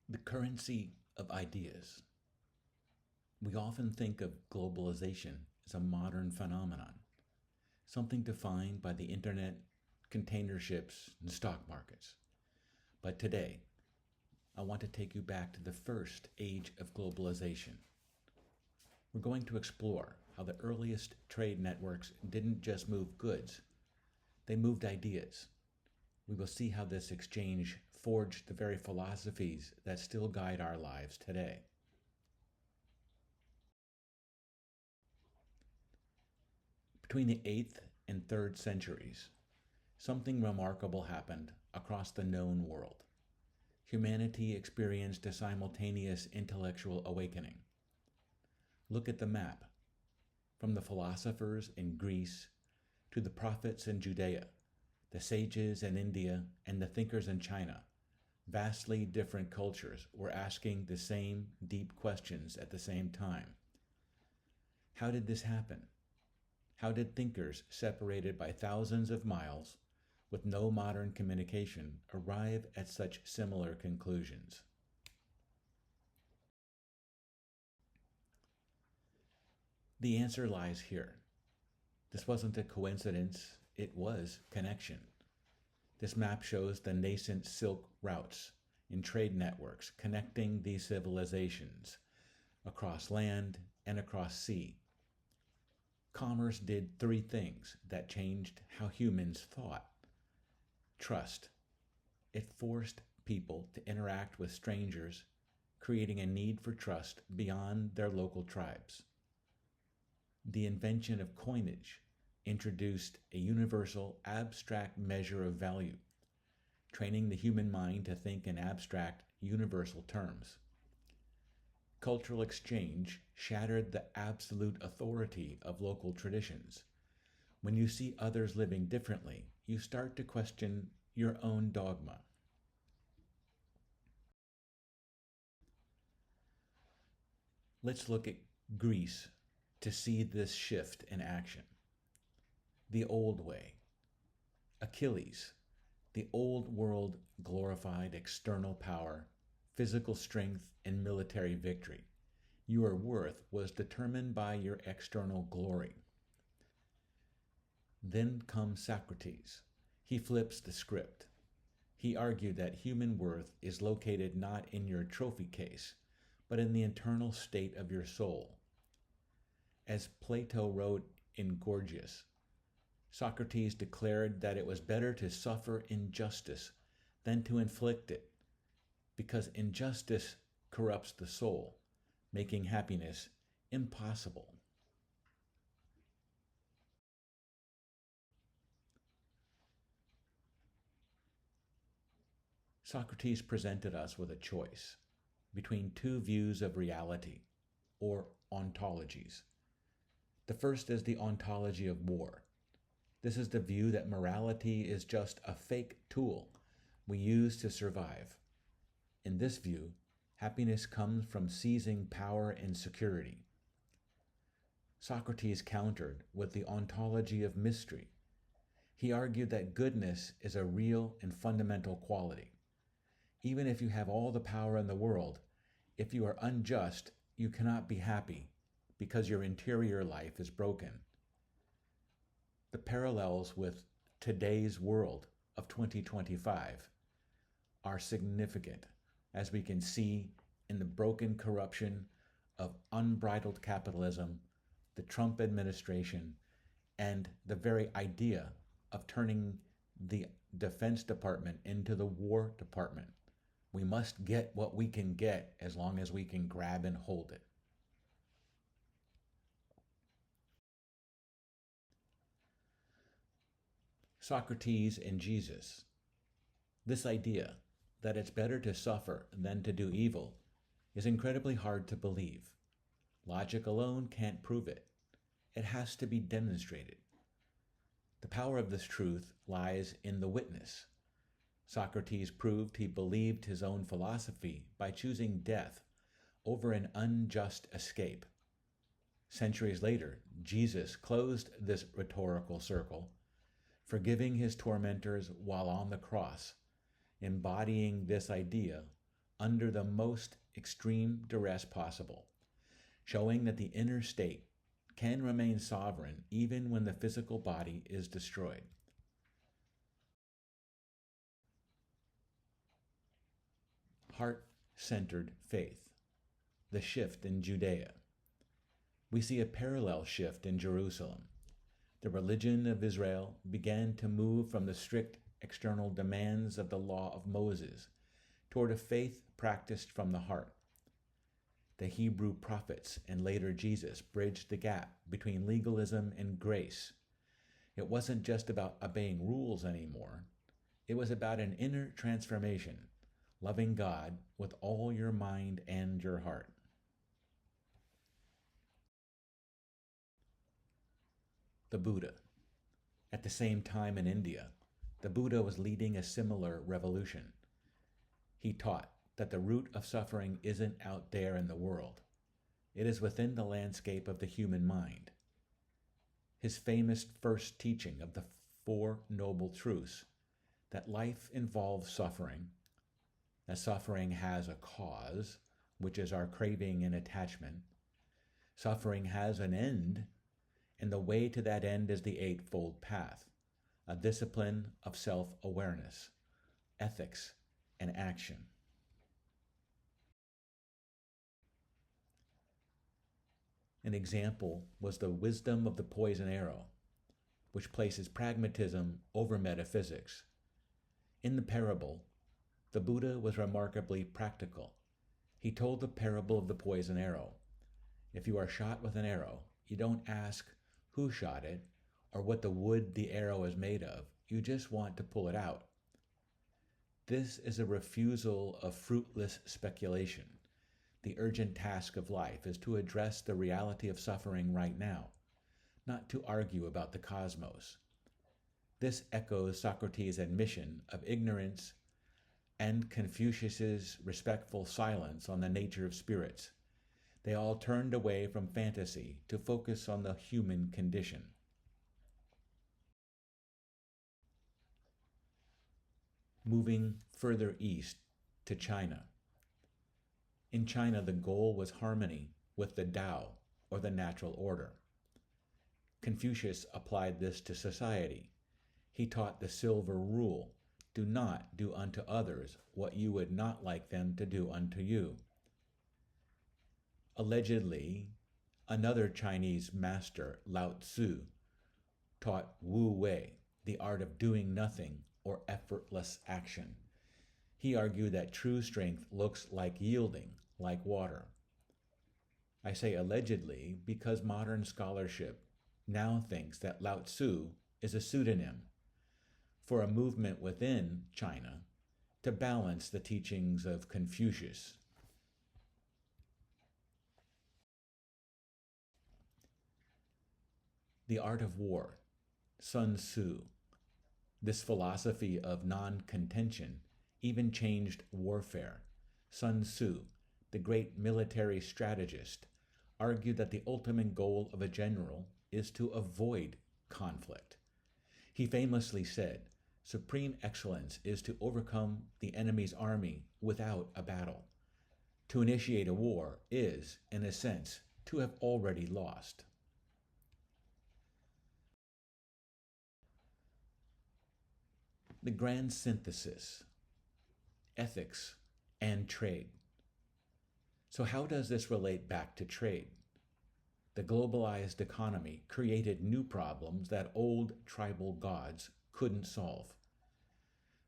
The currency of ideas. We often think of globalization as a modern phenomenon, something defined by the internet, container ships, and stock markets. But today, I want to take you back to the first age of globalization. We're going to explore how the earliest trade networks didn't just move goods, they moved ideas. We will see how this exchange forged the very philosophies that still guide our lives today. Between the 8th and 3rd centuries, something remarkable happened across the known world. Humanity experienced a simultaneous intellectual awakening. Look at the map. From the philosophers in Greece to the prophets in Judea, the sages in India, and the thinkers in China, vastly different cultures were asking the same deep questions at the same time. How did this happen? How did thinkers separated by thousands of miles with no modern communication arrive at such similar conclusions? The answer lies here. This wasn't a coincidence, it was connection. This map shows the nascent Silk routes in trade networks connecting these civilizations across land and across sea. Commerce did 3 things that changed how humans thought. Trust. It forced people to interact with strangers, creating a need for trust beyond their local tribes. The invention of coinage introduced a universal, abstract measure of value, training the human mind to think in abstract, universal terms. Cultural exchange shattered the absolute authority of local traditions. When you see others living differently, you start to question your own dogma. Let's look at Greece to see this shift in action. The old way. Achilles. The old world glorified external power, physical strength, and military victory. Your worth was determined by your external glory. Then comes Socrates. He flips the script. He argued that human worth is located not in your trophy case, but in the internal state of your soul. As Plato wrote in Gorgias, Socrates declared that it was better to suffer injustice than to inflict it, because injustice corrupts the soul, making happiness impossible. Socrates presented us with a choice between 2 views of reality, or ontologies. The first is the ontology of war. This is the view that morality is just a fake tool we use to survive. In this view, happiness comes from seizing power and security. Socrates countered with the ontology of mystery. He argued that goodness is a real and fundamental quality. Even if you have all the power in the world, if you are unjust, you cannot be happy because your interior life is broken. The parallels with today's world of 2025 are significant, as we can see in the broken corruption of unbridled capitalism, the Trump administration, and the very idea of turning the Defense Department into the War Department. We must get what we can get as long as we can grab and hold it. Socrates and Jesus. This idea that it's better to suffer than to do evil is incredibly hard to believe. Logic alone can't prove it. It has to be demonstrated. The power of this truth lies in the witness. Socrates proved he believed his own philosophy by choosing death over an unjust escape. Centuries later, Jesus closed this rhetorical circle, forgiving his tormentors while on the cross, embodying this idea under the most extreme duress possible, showing that the inner state can remain sovereign even when the physical body is destroyed. Heart-centered faith, the shift in Judea. We see a parallel shift in Jerusalem. The religion of Israel began to move from the strict external demands of the law of Moses toward a faith practiced from the heart. The Hebrew prophets and later Jesus bridged the gap between legalism and grace. It wasn't just about obeying rules anymore. It was about an inner transformation, loving God with all your mind and your heart. The Buddha. At the same time in India, the Buddha was leading a similar revolution. He taught that the root of suffering isn't out there in the world. It is within the landscape of the human mind. His famous first teaching of the Four Noble Truths, that life involves suffering, that suffering has a cause, which is our craving and attachment. Suffering has an end, and the way to that end is the Eightfold Path, a discipline of self-awareness, ethics, and action. An example was the wisdom of the poison arrow, which places pragmatism over metaphysics. In the parable, the Buddha was remarkably practical. He told the parable of the poison arrow. If you are shot with an arrow, you don't ask who shot it or what the wood the arrow is made of. You just want to pull it out. This is a refusal of fruitless speculation. The urgent task of life is to address the reality of suffering right now, not to argue about the cosmos. This echoes Socrates' admission of ignorance and Confucius's respectful silence on the nature of spirits. They all turned away from fantasy to focus on the human condition. Moving further east to China. In China, the goal was harmony with the Tao, or the natural order. Confucius applied this to society. He taught the silver rule: do not do unto others what you would not like them to do unto you. Allegedly, another Chinese master, Lao Tzu, taught Wu Wei, the art of doing nothing or effortless action. He argued that true strength looks like yielding, like water. I say allegedly because modern scholarship now thinks that Lao Tzu is a pseudonym for a movement within China to balance the teachings of Confucius. The art of war, Sun Tzu. This philosophy of non-contention even changed warfare. Sun Tzu, the great military strategist, argued that the ultimate goal of a general is to avoid conflict. He famously said, "Supreme excellence is to overcome the enemy's army without a battle. To initiate a war is, in a sense, to have already lost." The grand synthesis, ethics and trade. So how does this relate back to trade? The globalized economy created new problems that old tribal gods couldn't solve.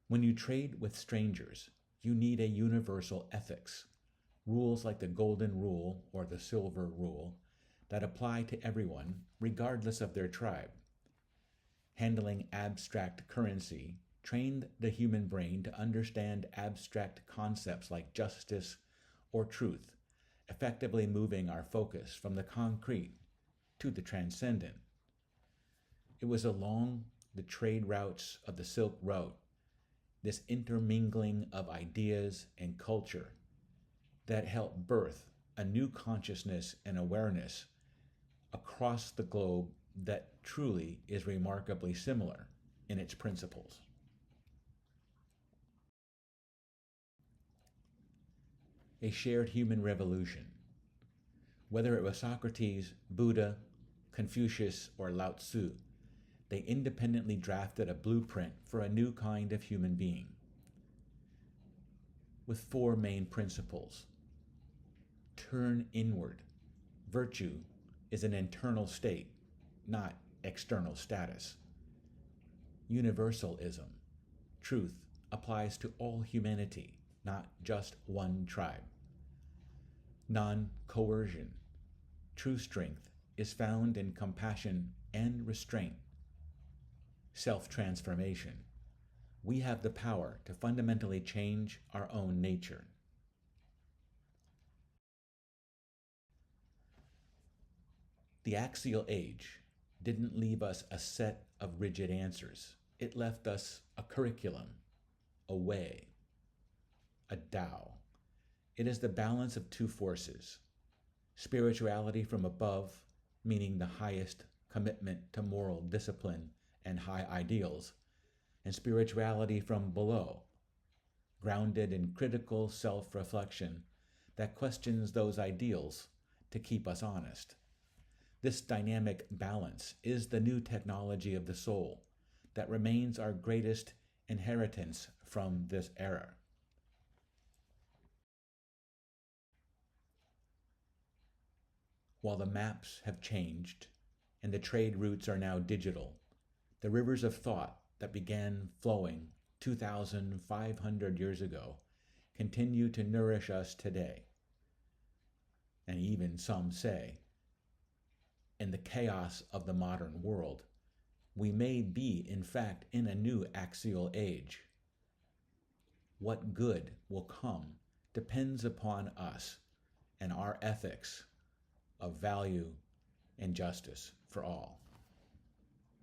When you trade with strangers, you need a universal ethics, rules like the golden rule or the silver rule that apply to everyone regardless of their tribe. Handling abstract currency trained the human brain to understand abstract concepts like justice or truth, effectively moving our focus from the concrete to the transcendent. It was along the trade routes of the Silk Road, this intermingling of ideas and culture, that helped birth a new consciousness and awareness across the globe that truly is remarkably similar in its principles. a shared human revolution. Whether it was Socrates, Buddha, Confucius, or Lao Tzu, they independently drafted a blueprint for a new kind of human being with four main principles. Turn inward. Virtue is an internal state, not external status. Universalism. Truth applies to all humanity, not just one tribe. Non-coercion. True strength is found in compassion and restraint. Self-transformation. We have the power to fundamentally change our own nature. The Axial Age didn't leave us a set of rigid answers. It left us a curriculum, a way, a Tao. It is the balance of two forces: spirituality from above, meaning the highest commitment to moral discipline and high ideals, and spirituality from below, grounded in critical self-reflection that questions those ideals to keep us honest. This dynamic balance is the new technology of the soul that remains our greatest inheritance from this era. While the maps have changed and the trade routes are now digital, the rivers of thought that began flowing 2,500 years ago continue to nourish us today. And even some say, in the chaos of the modern world, we may be, in fact, in a new axial age. What good will come depends upon us and our ethics of value and justice for all.